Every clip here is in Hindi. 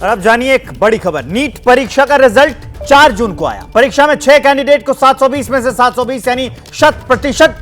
और अब जानिए एक बड़ी खबर। नीट परीक्षा का रिजल्ट 4 जून को आया। परीक्षा में 6 कैंडिडेट को 720 में से 720 यानी 100%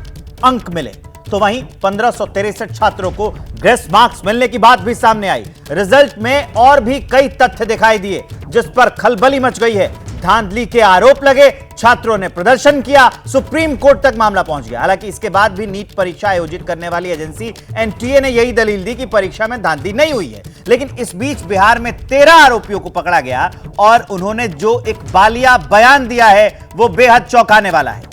अंक मिले, तो वहीं 1563 छात्रों को ग्रेस मार्क्स मिलने की बात भी सामने आई। रिजल्ट में और भी कई तथ्य दिखाई दिए जिस पर खलबली मच गई है। धांधली के आरोप लगे, छात्रों ने प्रदर्शन किया, सुप्रीम कोर्ट तक मामला पहुंच गया। हालांकि इसके बाद भी नीट परीक्षा आयोजित करने वाली एजेंसी एनटीए ने यही दलील दी कि परीक्षा में धांधली नहीं हुई है। लेकिन इस बीच बिहार में 13 आरोपियों को पकड़ा गया और उन्होंने जो एक बालिया बयान दिया है वो बेहद चौंकाने वाला है।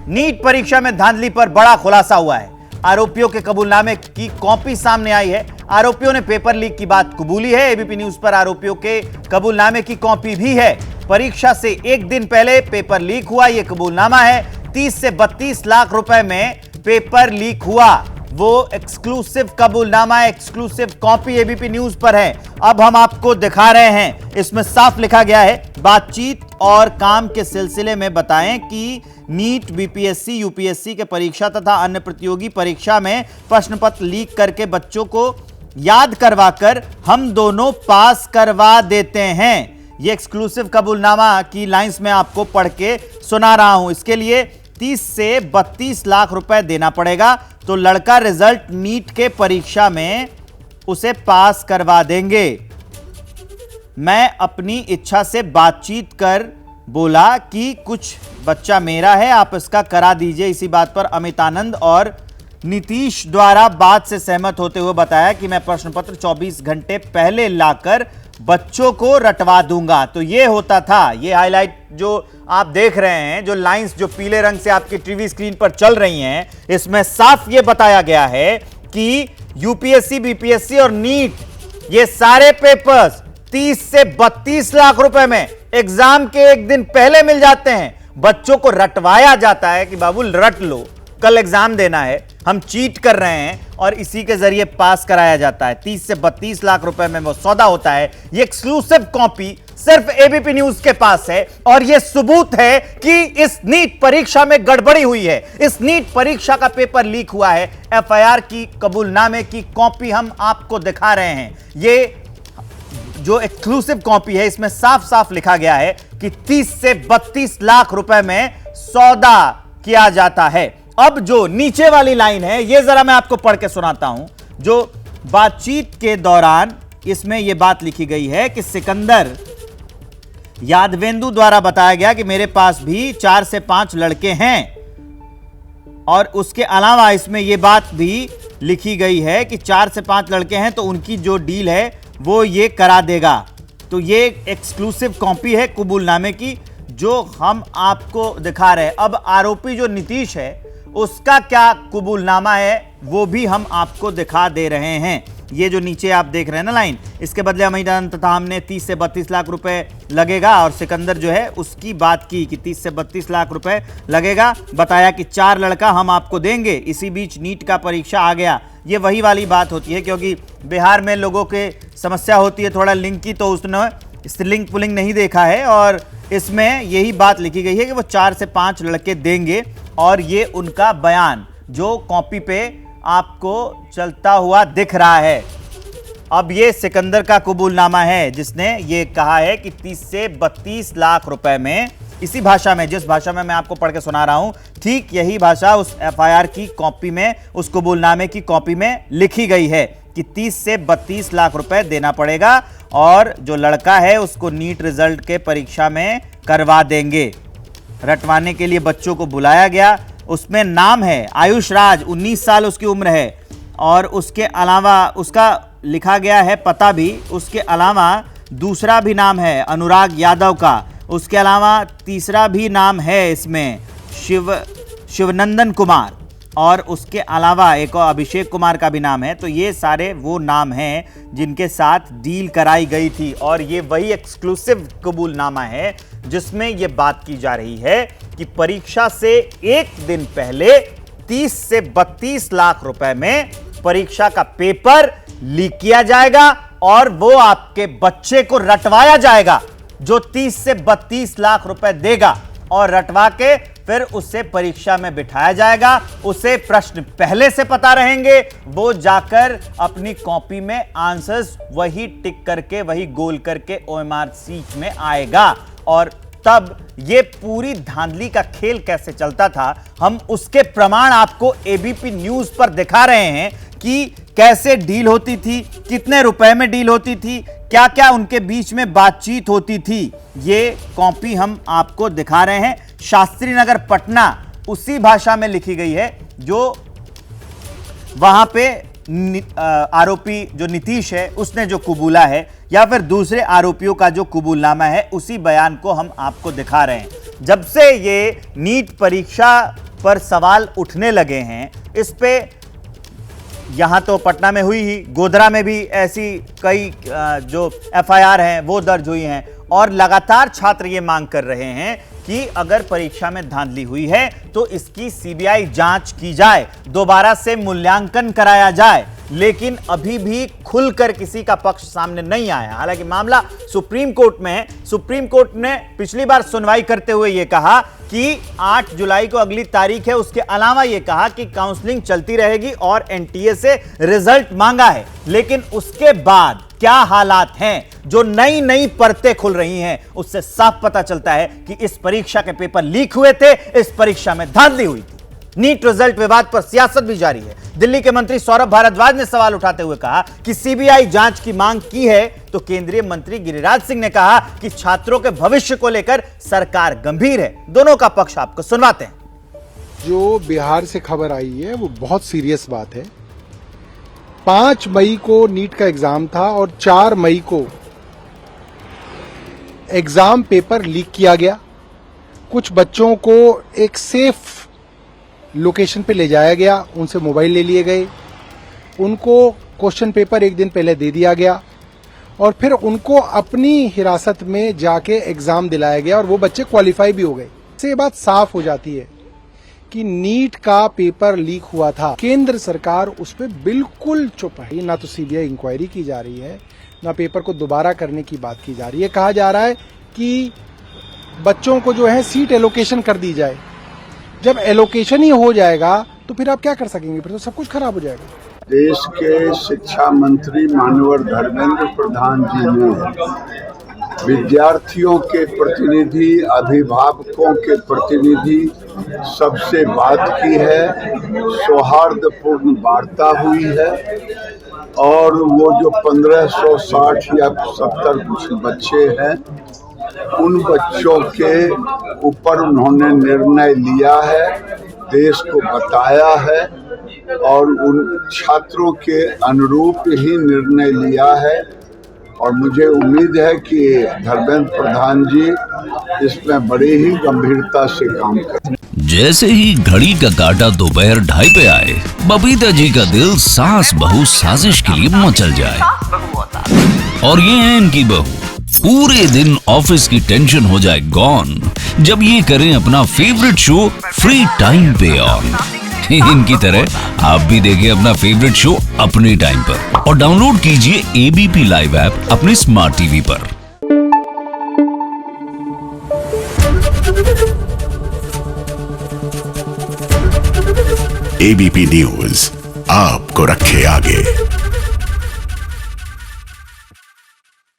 नीट परीक्षा में धांधली पर बड़ा खुलासा हुआ है। आरोपियों के कबूलनामे की कॉपी सामने आई है। आरोपियों ने पेपर लीक की बात कबूली है। एबीपी न्यूज पर आरोपियों के कबूलनामे की कॉपी भी है। परीक्षा से एक दिन पहले पेपर लीक हुआ, यह कबूलनामा है। 30 से 32 लाख रुपए में पेपर लीक हुआ, वो एक्सक्लूसिव कबूलनामा, एक्सक्लूसिव कॉपी एबीपी न्यूज पर है। अब हम आपको दिखा रहे हैं। इसमें साफ लिखा गया है, बातचीत और काम के सिलसिले में बताएं कि नीट, बीपीएससी, यूपीएससी के परीक्षा तथा अन्य प्रतियोगी परीक्षा में प्रश्न पत्र लीक करके बच्चों को याद करवाकर हम दोनों पास करवा देते हैं। ये एक्सक्लूसिव कबूलनामा की लाइंस में आपको पढ़ के सुना रहा हूं। इसके लिए 30 से 32 लाख रुपए देना पड़ेगा, तो लड़का रिजल्ट नीट के परीक्षा में उसे पास करवा देंगे। मैं अपनी इच्छा से बातचीत कर बोला कि कुछ बच्चा मेरा है, आप इसका करा दीजिए। इसी बात पर अमित आनंद और नीतीश द्वारा बात से सहमत होते हुए बताया कि मैं प्रश्न पत्र 24 घंटे पहले लाकर बच्चों को रटवा दूंगा। तो ये होता था, ये हाईलाइट जो आप देख रहे हैं, जो लाइंस जो पीले रंग से आपकी टीवी स्क्रीन पर चल रही हैं, इसमें साफ ये बताया गया है कि यूपीएससी, बीपीएससी और नीट, ये सारे पेपर्स 30 से 32 लाख रुपए में एग्जाम के एक दिन पहले मिल जाते हैं। बच्चों को रटवाया जाता है कि बाबू रट लो, कल एग्जाम देना है, हम चीट कर रहे हैं, और इसी के जरिए पास कराया जाता है। 30 से 32 लाख रुपए में वो सौदा होता है। ये एक्सक्लूसिव कॉपी सिर्फ एबीपी न्यूज के पास है और यह सबूत है कि इस नीट परीक्षा में गड़बड़ी हुई है। इस नीट परीक्षा का पेपर लीक हुआ है। एफआईआर की कबूलनामे की कॉपी हम आपको दिखा रहे हैं। ये जो एक्सक्लूसिव कॉपी है, इसमें साफ साफ लिखा गया है कि 30 से 32 लाख रुपए में सौदा किया जाता है। अब जो नीचे वाली लाइन है, यह जरा मैं आपको पढ़ के सुनाता हूं। जो बातचीत के दौरान इसमें यह बात लिखी गई है कि सिकंदर यादवेंदु द्वारा बताया गया कि मेरे पास भी 4 से 5 लड़के हैं, और उसके अलावा इसमें यह बात भी लिखी गई है कि 4 से 5 लड़के हैं तो उनकी जो डील है वो ये करा देगा। तो ये एक्सक्लूसिव कॉपी है कबूलनामे की जो हम आपको दिखा रहे हैं। अब आरोपी जो नीतीश है उसका क्या कबूलनामा है वो भी हम आपको दिखा दे रहे हैं। ये जो नीचे आप देख रहे हैं ना लाइन, इसके बदले अमित तथा हमने 30 से 32 लाख रुपए लगेगा, और सिकंदर जो है उसकी बात की कि 30 से 32 लाख रुपए लगेगा। बताया कि 4 लड़का हम आपको देंगे। इसी बीच नीट का परीक्षा आ गया। ये वही वाली बात होती है, क्योंकि बिहार में लोगों के समस्या होती है थोड़ा लिंक की, तो उसने लिंक पुलिंग नहीं देखा है, और इसमें यही बात लिखी गई है कि वो 4 से 5 लड़के देंगे। और ये उनका बयान जो कॉपी पे आपको चलता हुआ दिख रहा है। अब ये सिकंदर का कबूलनामा है जिसने ये कहा है कि 30 से 32 लाख रुपए में, इसी भाषा में, जिस भाषा में मैं आपको पढ़ के सुना रहा हूं, ठीक यही भाषा उस एफआईआर की कॉपी में, उस कबूलनामे की कॉपी में लिखी गई है कि 30 से 32 लाख रुपए देना पड़ेगा, और जो लड़का है उसको नीट रिजल्ट के परीक्षा में करवा देंगे। रटवाने के लिए बच्चों को बुलाया गया। उसमें नाम है आयुष राज, 19 साल उसकी उम्र है, और उसके अलावा उसका लिखा गया है पता भी। उसके अलावा दूसरा भी नाम है अनुराग यादव का। उसके अलावा तीसरा भी नाम है इसमें शिवनंदन कुमार, और उसके अलावा एक और अभिषेक कुमार का भी नाम है। तो ये सारे वो नाम हैं जिनके साथ डील कराई गई थी, और ये वही एक्सक्लूसिव कबूलनामा है जिसमें ये बात की जा रही है कि परीक्षा से एक दिन पहले 30 से 32 लाख रुपए में परीक्षा का पेपर लीक किया जाएगा, और वो आपके बच्चे को रटवाया जाएगा जो 30 से 32 लाख रुपए देगा, और रटवा के फिर उसे परीक्षा में बिठाया जाएगा, उसे प्रश्न पहले से पता रहेंगे, वो जाकर अपनी कॉपी में आंसर्स वही टिक करके, वही गोल करके OMR सीट में आएगा। और तब ये पूरी धांधली का खेल कैसे चलता था, हम उसके प्रमाण आपको एबीपी न्यूज पर दिखा रहे हैं कि कैसे डील होती थी, कितने रुपए में डील होती थी, क्या क्या उनके बीच में बातचीत होती थी। ये कॉपी हम आपको दिखा रहे हैं, शास्त्री नगर पटना उसी भाषा में लिखी गई है जो वहां पे आरोपी जो नीतीश है उसने जो कबूला है, या फिर दूसरे आरोपियों का जो कबूलनामा है, उसी बयान को हम आपको दिखा रहे हैं। जब से ये नीट परीक्षा पर सवाल उठने लगे हैं, इस पे यहां तो पटना में हुई ही, गोधरा में भी ऐसी कई जो FIR हैं वो दर्ज हुई हैं, और लगातार छात्र ये मांग कर रहे हैं कि अगर परीक्षा में धांधली हुई है तो इसकी CBI जांच की जाए, दोबारा से मूल्यांकन कराया जाए। लेकिन अभी भी खुलकर किसी का पक्ष सामने नहीं आया। हालांकि मामला सुप्रीम कोर्ट में है। सुप्रीम कोर्ट ने पिछली बार सुनवाई करते हुए यह कहा कि 8 जुलाई को अगली तारीख है, उसके अलावा यह कहा कि काउंसलिंग चलती रहेगी और NTA से रिजल्ट मांगा है। लेकिन उसके बाद क्या हालात हैं, जो नई नई परतें खुल रही हैं, उससे साफ पता चलता है कि इस परीक्षा के पेपर लीक हुए थे, इस परीक्षा में धांधली हुई थी। नीट रिजल्ट विवाद पर सियासत भी जारी है। दिल्ली के मंत्री सौरभ भारद्वाज ने सवाल उठाते हुए कहा कि CBI जांच की मांग की है, तो केंद्रीय मंत्री गिरिराज सिंह ने कहा कि छात्रों के भविष्य को लेकर सरकार गंभीर है। दोनों का पक्ष आपको सुनवाते हैं। जो बिहार से खबर आई है वो बहुत सीरियस बात है। 5 मई को नीट का एग्जाम था और 4 मई को एग्जाम पेपर लीक किया गया। कुछ बच्चों को एक सेफ लोकेशन पे ले जाया गया, उनसे मोबाइल ले लिए गए, उनको क्वेश्चन पेपर एक दिन पहले दे दिया गया और फिर उनको अपनी हिरासत में जाके एग्जाम दिलाया गया और वो बच्चे क्वालिफाई भी हो गए। इससे ये बात साफ हो जाती है कि नीट का पेपर लीक हुआ था। केंद्र सरकार उस पर बिल्कुल चुप है। ना तो CBI इंक्वायरी की जा रही है, ना पेपर को दोबारा करने की बात की जा रही है। कहा जा रहा है कि बच्चों को जो है सीट एलोकेशन कर दी जाए। जब एलोकेशन ही हो जाएगा तो फिर आप क्या कर सकेंगे, फिर तो सब कुछ खराब हो जाएगा। देश के शिक्षा मंत्री माननीय धर्मेंद्र प्रधान जी ने विद्यार्थियों के प्रतिनिधि, अभिभावकों के प्रतिनिधि सबसे बात की है, सौहार्दपूर्ण वार्ता हुई है और वो जो 1560 या 70 कुछ बच्चे हैं, उन बच्चों के ऊपर उन्होंने निर्णय लिया है, देश को बताया है और उन छात्रों के अनुरूप ही निर्णय लिया है। और मुझे उम्मीद है कि धर्मेंद्र प्रधान जी इसमें बड़ी ही गंभीरता से काम करें। जैसे ही घड़ी का काटा दोपहर 2:30 पे आए, बबीता जी का दिल सास बहू साजिश के लिए मचल जाए। और ये है इनकी बहू, पूरे दिन ऑफिस की टेंशन हो जाए गॉन जब ये करें अपना फेवरेट शो फ्री टाइम पे ऑन। इनकी तरह आप भी देखिए अपना फेवरेट शो अपने टाइम पर और डाउनलोड कीजिए ABP लाइव ऐप अपने स्मार्ट टीवी पर। ABP न्यूज आपको रखे आगे।